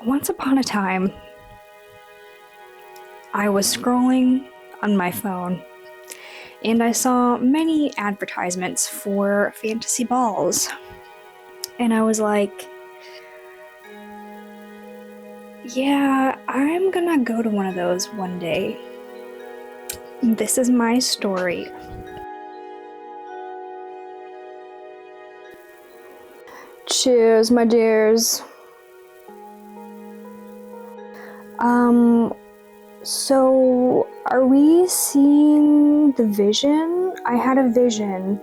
Once upon a time, I was scrolling on my phone and I saw many advertisements for fantasy balls. And I was like, yeah, I'm gonna go to one of those one day. This is my story. Cheers, my dears. So are we seeing the vision? I had a vision.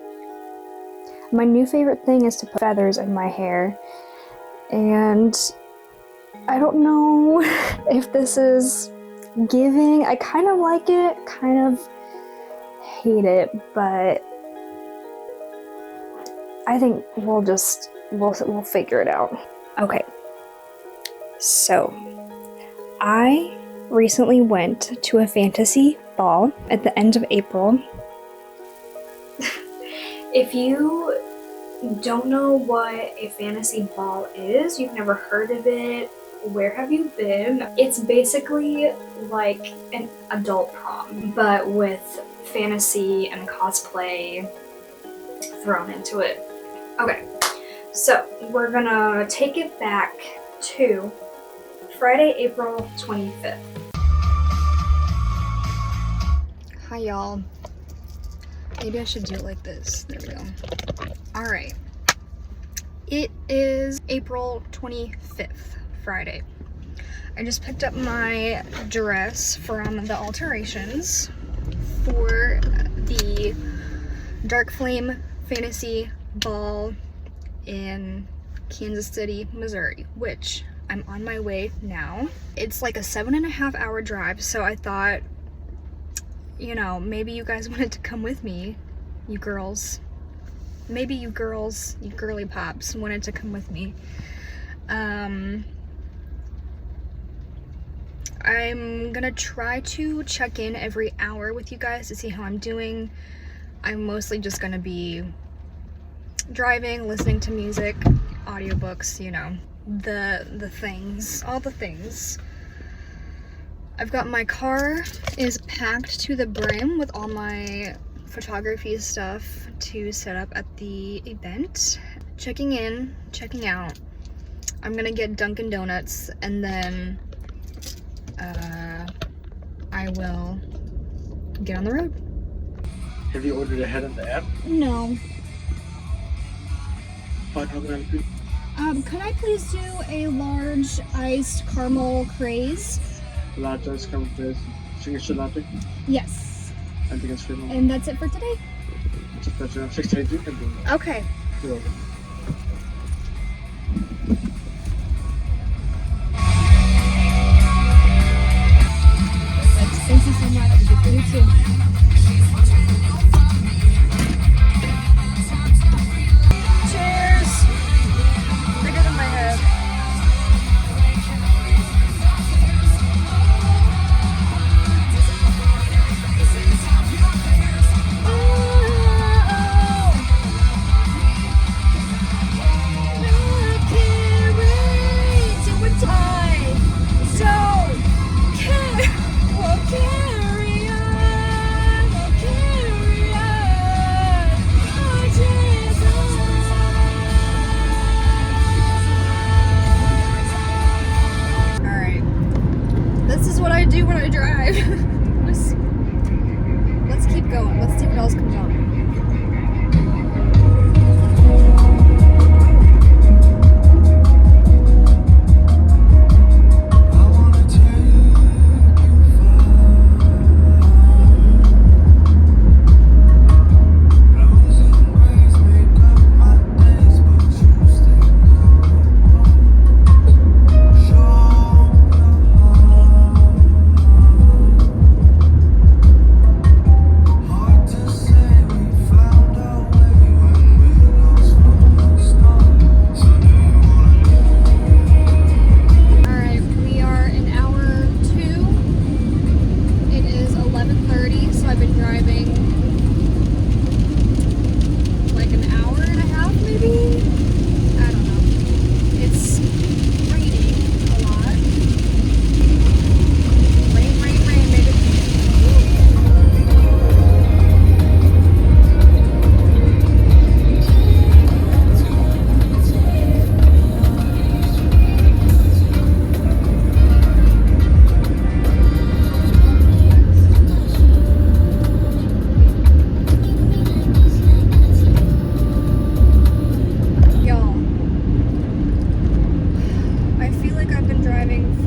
My new favorite thing is to put feathers in my hair. And I don't know if this is giving. I kind of like it, kind of hate it, but I think we'll figure it out. Okay. So, I recently went to a fantasy ball at the end of April. If you don't know what a fantasy ball is, you've never heard of it, where have you been? It's basically like an adult prom, but with fantasy and cosplay thrown into it. Okay, so we're gonna take it back to Friday, April 25th. Hi y'all. Maybe I should do it like this. There we go. Alright. It is April 25th, Friday. I just picked up my dress from the alterations for the Dark Flame Fantasy Ball in Kansas City, Missouri, which I'm on my way now. It's like a 7.5 hour drive, so I thought, you know, maybe you guys wanted to come with me, you girls. Maybe you girls, you girly pops, wanted to come with me. I'm gonna try to check in every hour with you guys to see how I'm doing. I'm mostly just gonna be driving, listening to music, audiobooks, you know, the things, all the things. I've got my car is packed to the brim with all my photography stuff to set up at the event. Checking in, checking out. I'm gonna get Dunkin' Donuts and then I will get on the road. Have you ordered ahead on the app? No. Fine, how can I help you? Could I please do a large iced caramel craze? Large ice caramel craze. Signature latte? Yes. I think it's good. And that's it for today? It's a pleasure. 6:32 can do that. Okay. You're welcome. Thank you so much. You too. Cheers! Bigger than my head. Do when I drive. Let's keep going. Let's see what else comes on.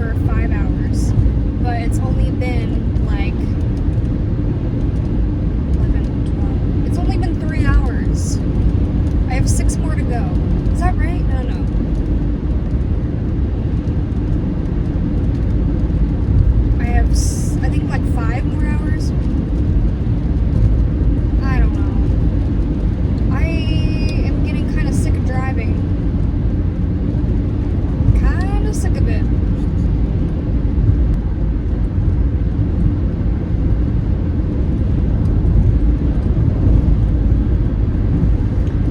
for 5 hours, but it's only been like 11, 12. It's only been 3 hours. I have 6 more to go. Is that right? No. I have, I think, like 5 more hours. I don't know. I am getting kind of sick of driving. Kind of sick of it.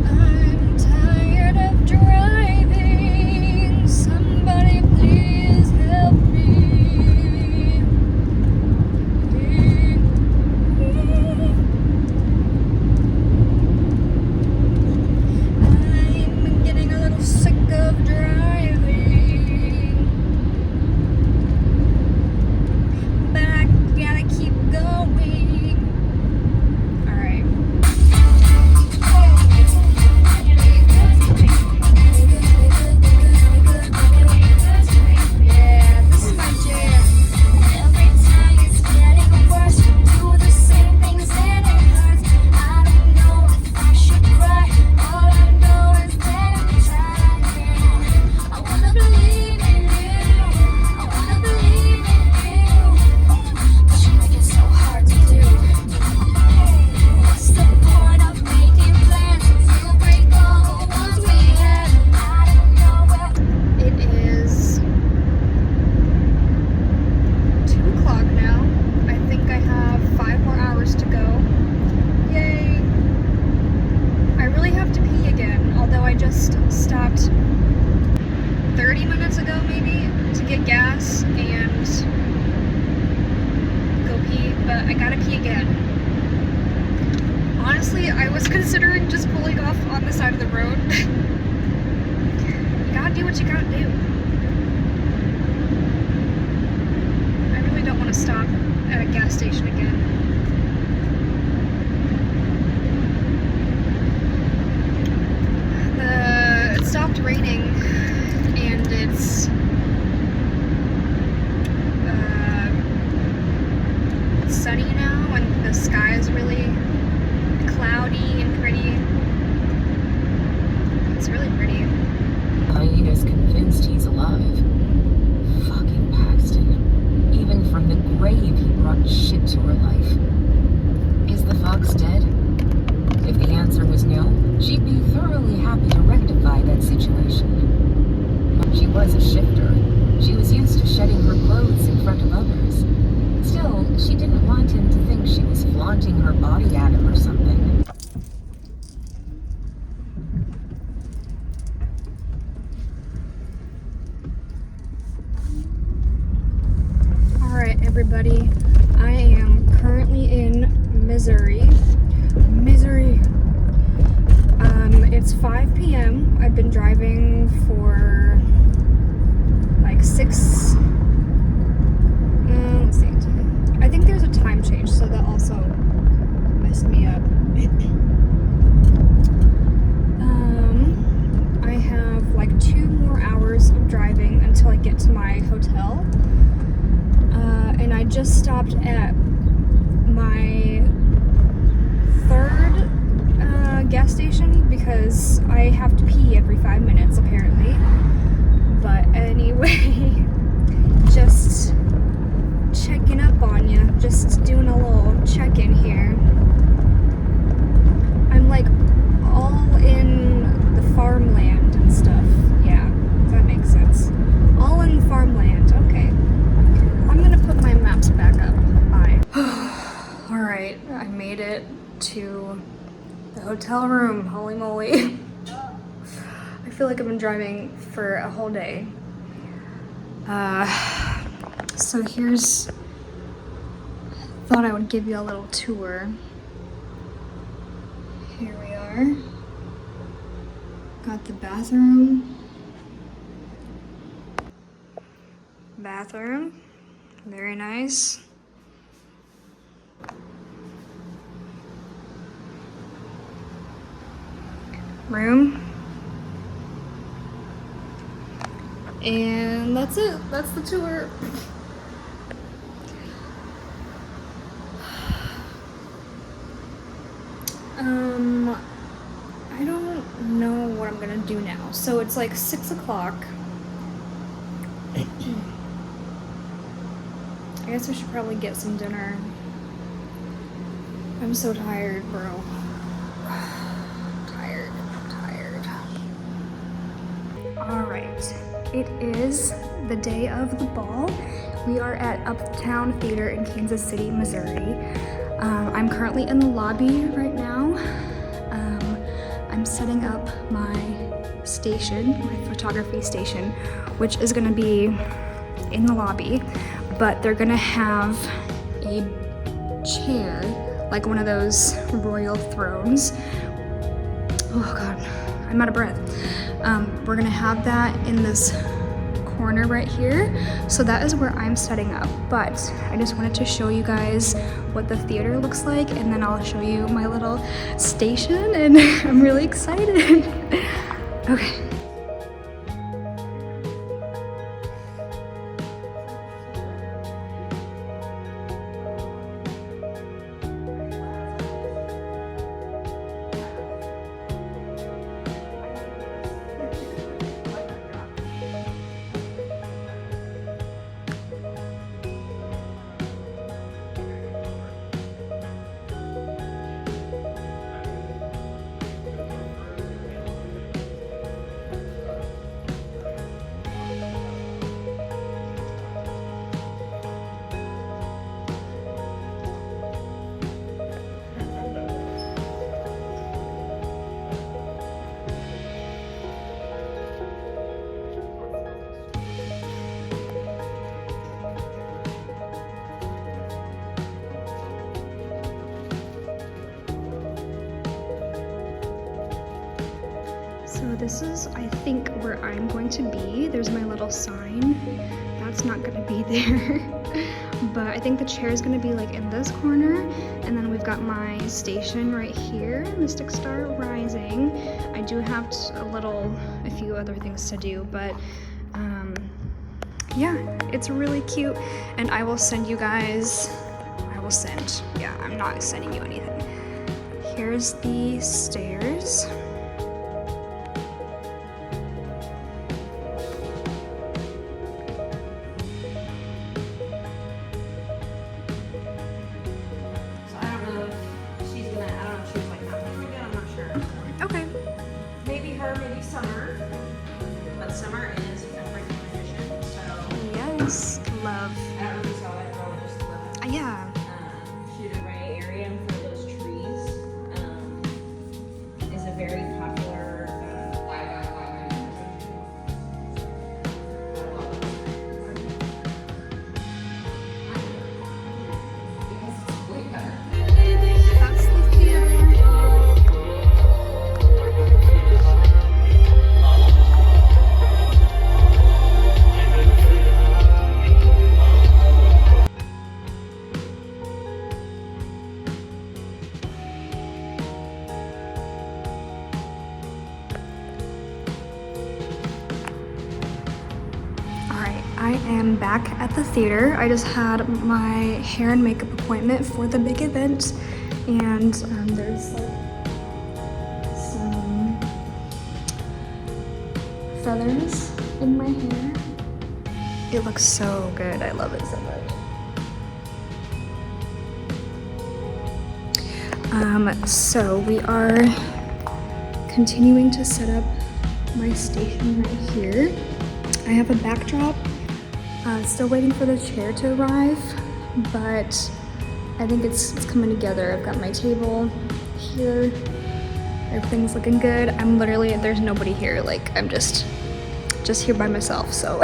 I'm tired of driving. Somebody please help me. I'm getting a little sick of driving, but I gotta keep going. Alright. Yeah, this is my jam. Every time it's getting worse, do the same things and it hurts. I don't know if I should cry. All I know is that I'm trying. I wanna believe in you. I wanna believe in you. But you make it so hard to do. What's the point of making plans if you break all the ones we had? I don't know where. It is 2 o'clock now. I think I have 5 more hours to go. Yay! I really have to pee again, although I just stopped 30 minutes ago maybe to get gas and go pee, but I gotta pee again. Honestly, I was considering just pulling off on the side of the road. You gotta do what you gotta do. I really don't want to stop at a gas station again. It stopped raining and it's sunny now and the sky is really cloudy and pretty. It's really pretty. Aida's convinced he's alive. Fucking Paxton. Even from the grave, he brought shit to her life. Is the fox dead? If the answer was no, she'd be thoroughly happy to rectify that situation. She was a shifter. She was used to shedding her clothes in front of others. Still, she didn't want him to think she was flaunting her body at him or something. Alright, everybody. I am currently in Missouri. It's 5 p.m. I've been driving for like 6. Let's see. I think there's a time change, so that also messed me up. I have like 2 more hours of driving until I get to my hotel. And I just stopped at my 3rd gas station because I have to pee every 5 minutes apparently. But anyway, just checking up on you, just doing a little check-in here. I'm like all in the farmland and stuff. Yeah, that makes sense. All in farmland. Okay. I'm gonna put my maps back up. Bye. Alright, I made it to the hotel room. Holy moly. I feel like I've been driving for a whole day. So here's, thought I would give you a little tour. Here we are. Got the bathroom. Bathroom. Very nice. Room. And that's it. That's the tour. I don't know what I'm gonna do now. So it's like 6 o'clock. I guess I should probably get some dinner. I'm so tired, bro. Tired. Alright. It is the day of the ball. We are at Uptown Theater in Kansas City, Missouri. I'm currently in the lobby right now. I'm setting up my station, my photography station, which is gonna be in the lobby, but they're gonna have a chair, like one of those royal thrones. Oh God, I'm out of breath. We're gonna have that in this corner right here. So that is where I'm setting up, but I just wanted to show you guys what the theater looks like, and then I'll show you my little station, and I'm really excited. Okay. So this is, I think, where I'm going to be. There's my little sign. That's not gonna be there. But I think the chair is gonna be like in this corner. And then we've got my station right here, Mystic Star Rising. I do have a few other things to do, but yeah, it's really cute. And I will send you guys, I'm not sending you anything. Here's the stairs. Okay. Maybe her, maybe Summer. But Summer is a freaking magician, so. Yes, love. I don't know if you saw that girl just left. Yeah. Shoot Array area for those trees is a very popular That's the theater. I am back at the theater. I just had my hair and makeup appointment for the big event, and there's like some feathers in my hair. It looks so good. I love it so much. So we are continuing to set up my station right here. I have a backdrop. Still waiting for the chair to arrive, but I think it's coming together. I've got my table here. Everything's looking good. I'm literally, there's nobody here. Like, I'm just here by myself, so.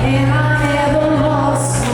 And I never lost.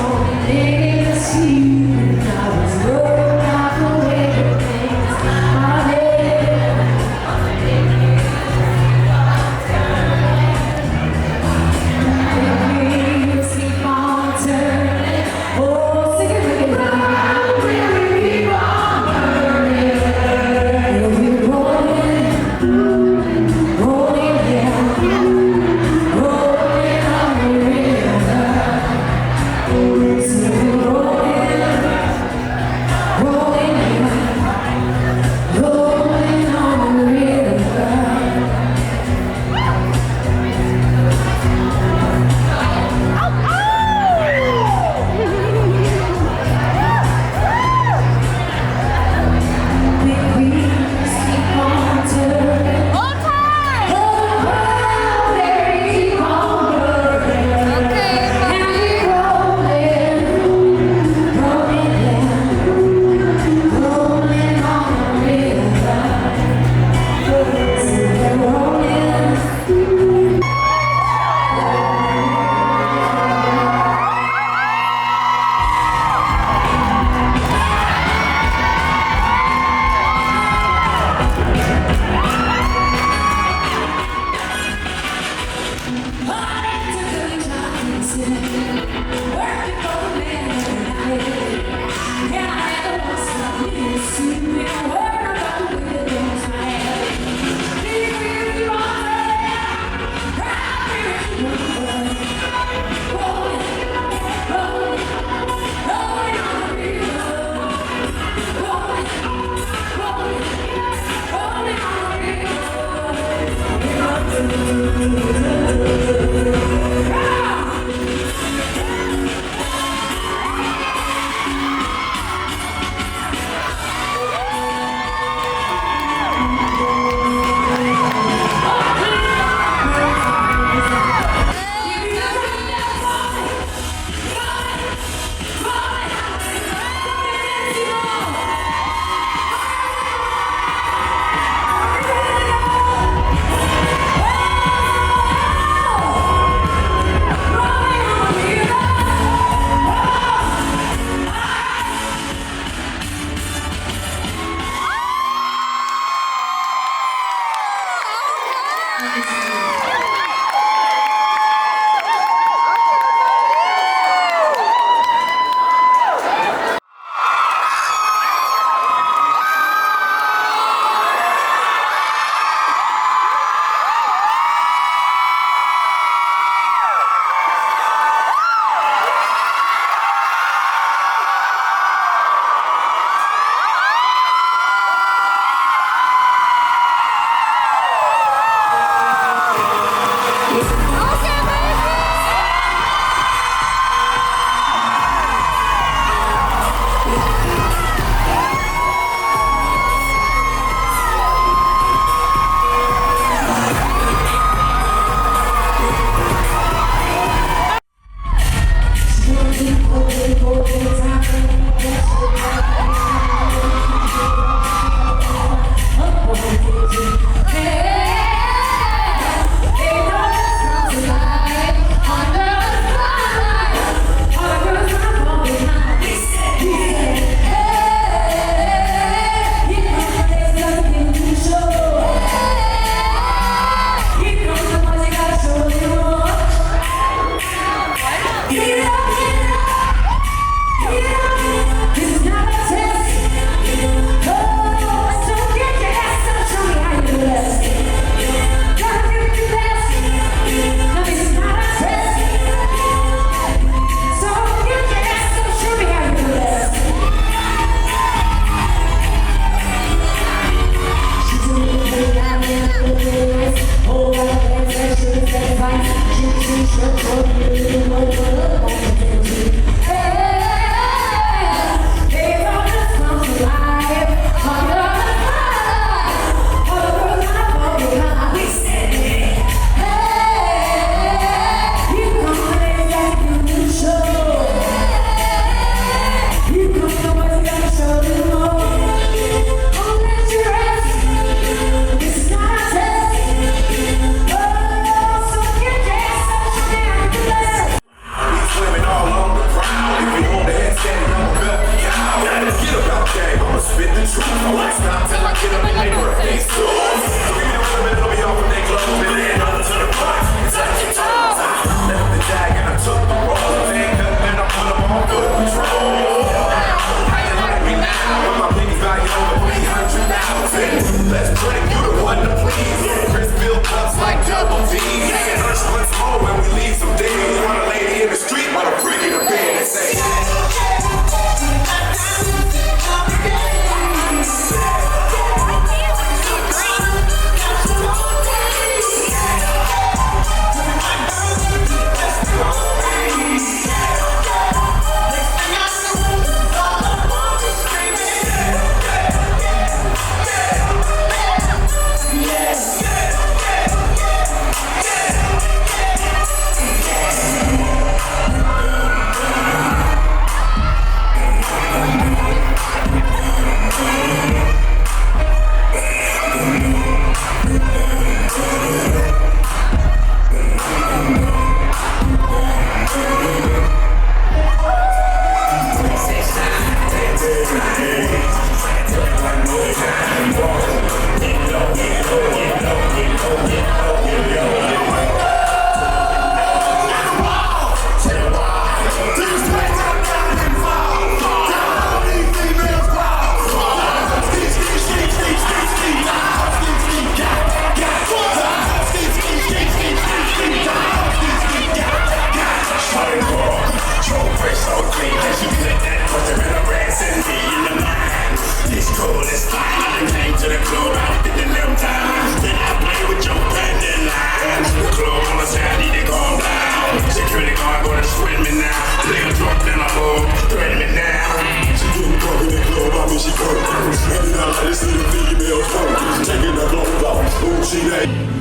coolest time. I came to the club, I did the left time. Then I play with your bandit lines. The club on the side, need to calm down. Security guard gonna sweat me now. Nigga drunk than a move, threaten me now. She getting drunk in the club, I mean she drunk. And then I like to see the female drunk. Taking the clothes off, ooh, she ain't.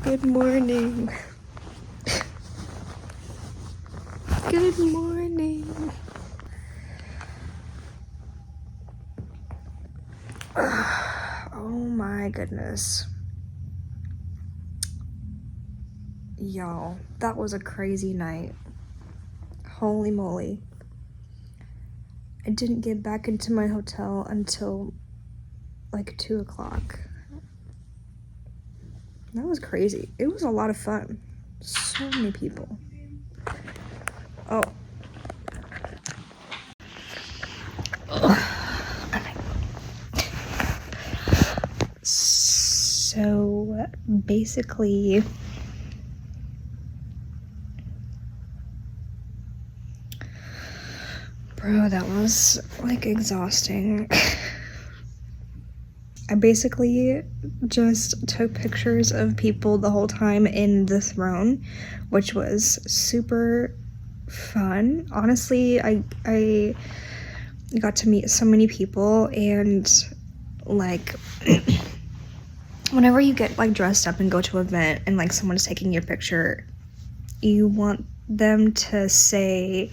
Good morning. Good morning. Oh my goodness. Y'all, that was a crazy night. Holy moly. I didn't get back into my hotel until like 2 o'clock. That was crazy. It was a lot of fun. So many people. Oh. So basically, bro, that was like exhausting. I basically just took pictures of people the whole time in the throne, which was super fun. Honestly, I got to meet so many people, and like whenever you get like dressed up and go to an event and like someone's taking your picture, you want them to say,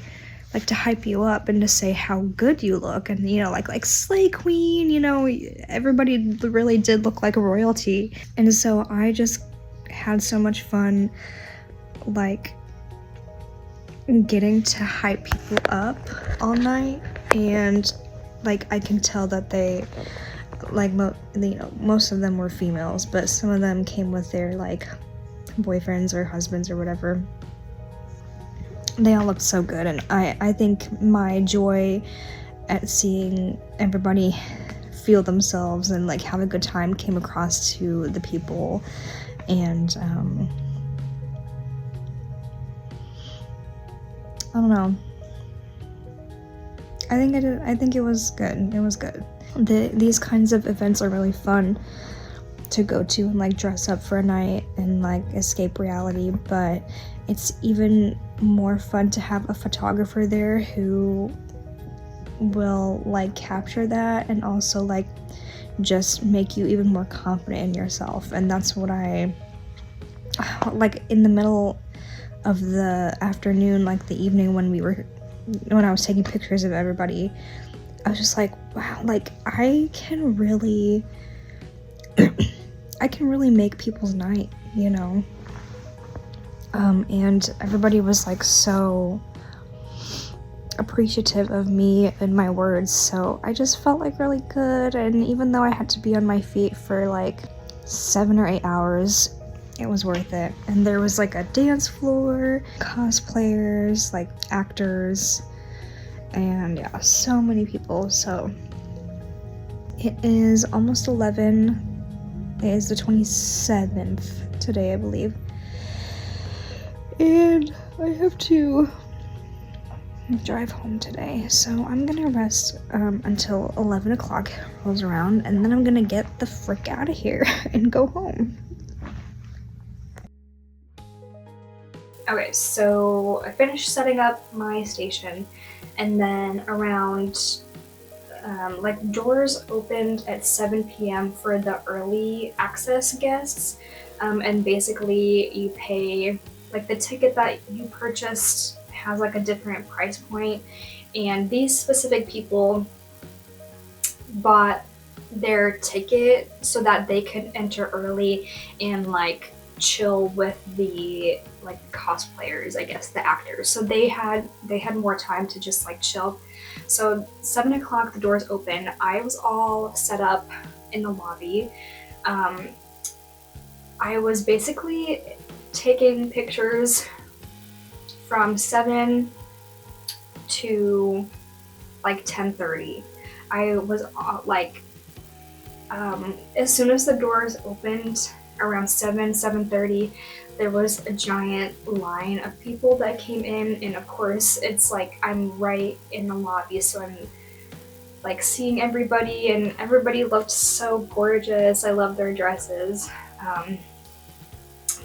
like, to hype you up and to say how good you look, and you know, like slay queen, you know, everybody really did look like a royalty. And so I just had so much fun like getting to hype people up all night. And like I can tell that they like most of them were females, but some of them came with their like boyfriends or husbands or whatever. They all looked so good, and I think my joy at seeing everybody feel themselves and like have a good time came across to the people. And I don't know, I think it was good. It was good. These kinds of events are really fun, to go to and like dress up for a night and like escape reality, but it's even more fun to have a photographer there who will like capture that and also like just make you even more confident in yourself. And that's what I like in the middle of the afternoon, like the evening when I was taking pictures of everybody, I was just like, wow, like I can really make people's night, you know. And everybody was like so appreciative of me and my words, so I just felt like really good. And even though I had to be on my feet for like 7 or 8 hours, it was worth it. And there was like a dance floor, cosplayers, like actors, and yeah, so many people. So it is almost 11. It is the 27th today, I believe, and I have to drive home today, so I'm gonna rest until 11 o'clock rolls around, and then I'm gonna get the frick out of here and go home. Okay, so I finished setting up my station, and then around like doors opened at 7 p.m. for the early access guests, and basically you pay like the ticket that you purchased has like a different price point, and these specific people bought their ticket so that they could enter early and like chill with the like cosplayers, I guess, the actors. So they had more time to just like chill. So 7 o'clock the doors open. I was all set up in the lobby. I was basically taking pictures from 7 to like 10:30. I was like as soon as the doors opened around 7:30, there was a giant line of people that came in, and of course it's like I'm right in the lobby, so I'm like seeing everybody, and everybody looked so gorgeous. I love their dresses,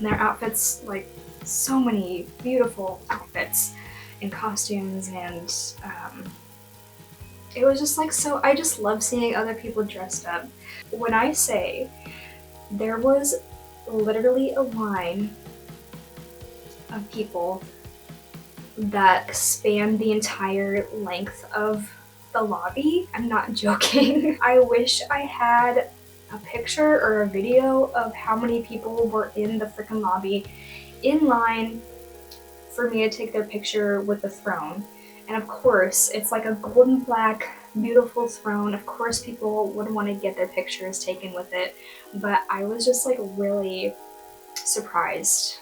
their outfits, like so many beautiful outfits and costumes, and it was just like, so I just love seeing other people dressed up. When I say there was literally a line of people that spanned the entire length of the lobby, I'm not joking. I wish I had a picture or a video of how many people were in the freaking lobby in line for me to take their picture with the throne. And of course, it's like a golden black, beautiful throne. Of course, people would want to get their pictures taken with it, but I was just like really surprised,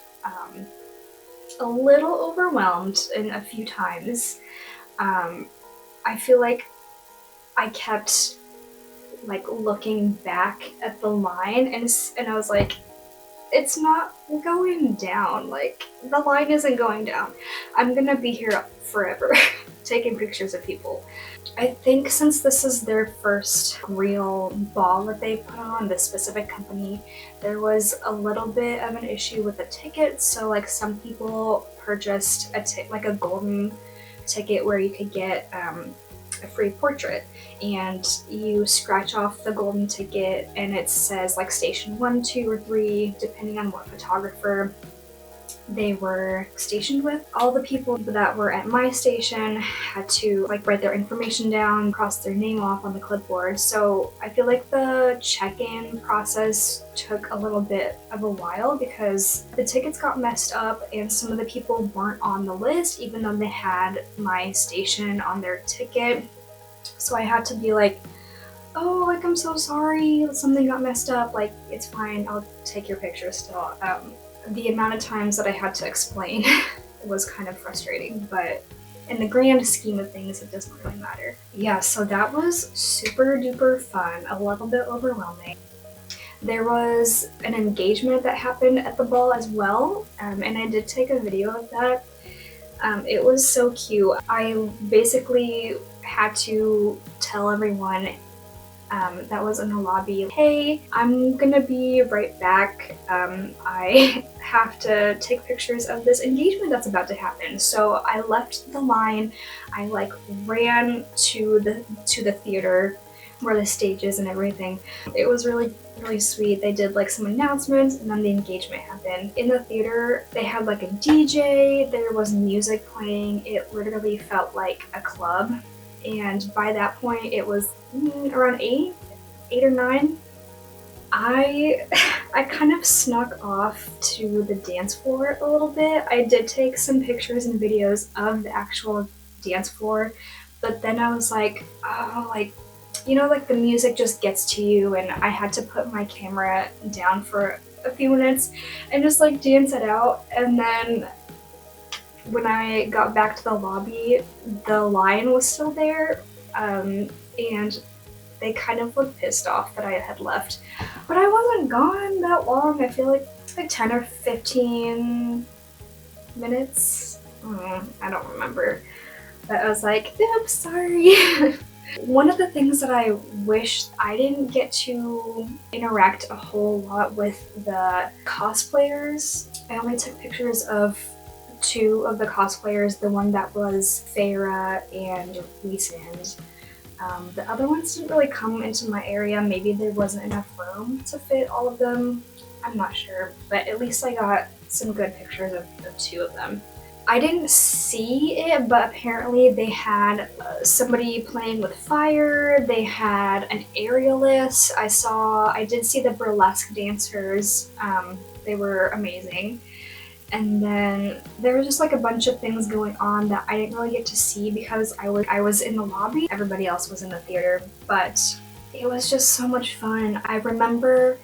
a little overwhelmed in a few times. I feel like I kept like looking back at the line, and I was like, it's not going down. Like, the line isn't going down. I'm gonna be here forever taking pictures of people. I think since this is their first real ball that they put on, this specific company, there was a little bit of an issue with the tickets. So like some people purchased like a golden ticket where you could get a free portrait, and you scratch off the golden ticket and it says like station 1, 2, or 3, depending on what photographer they were stationed with. All the people that were at my station had to like write their information down, cross their name off on the clipboard. So I feel like the check-in process took a little bit of a while because the tickets got messed up and some of the people weren't on the list even though they had my station on their ticket. So I had to be like, oh, like, I'm so sorry, something got messed up, like, it's fine, I'll take your picture still. The amount of times that I had to explain was kind of frustrating, but in the grand scheme of things, it doesn't really matter. Yeah, so that was super duper fun, a little bit overwhelming. There was an engagement that happened at the ball as well, and I did take a video of that. It was so cute. I basically had to tell everyone that was in the lobby. Hey, I'm gonna be right back. I have to take pictures of this engagement that's about to happen. So I left the line. I like ran to the theater where the stage is and everything. It was really sweet. They did like some announcements and then the engagement happened. In the theater, they had like a DJ, there was music playing. It literally felt like a club. And by that point, it was around 8 or 9. I kind of snuck off to the dance floor a little bit. I did take some pictures and videos of the actual dance floor, but then I was like, oh, like, you know, like the music just gets to you, and I had to put my camera down for a few minutes and just like dance it out. And then when I got back to the lobby, the line was still there, and they kind of looked pissed off that I had left. But I wasn't gone that long. I feel like 10 or 15 minutes. I don't remember. But I was like, oops, sorry. One of the things that I wish I didn't get to interact a whole lot with the cosplayers. I only took pictures of 2 of the cosplayers, the one that was Farah and Weesand. The other ones didn't really come into my area. Maybe there wasn't enough room to fit all of them. I'm not sure, but at least I got some good pictures of 2 of them. I didn't see it, but apparently they had somebody playing with fire. They had an aerialist. I did see the burlesque dancers. They were amazing. And then there was just like a bunch of things going on that I didn't really get to see because I was in the lobby. Everybody else was in the theater, but it was just so much fun. I remember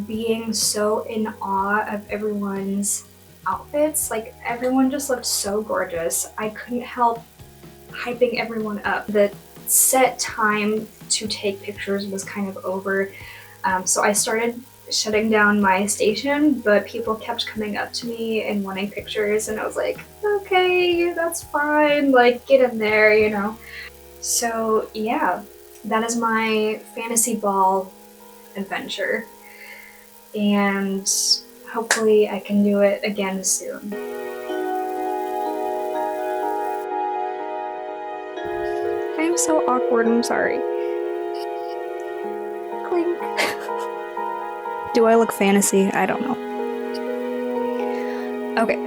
being so in awe of everyone's outfits. Like, everyone just looked so gorgeous. I couldn't help hyping everyone up. The set time to take pictures was kind of over, so I started shutting down my station, but people kept coming up to me and wanting pictures, and I was like, okay, that's fine, like, get in there, you know. So yeah, that is my fantasy ball adventure, and hopefully I can do it again soon. I am so awkward, I'm sorry. Clink. Do I look fantasy? I don't know. Okay.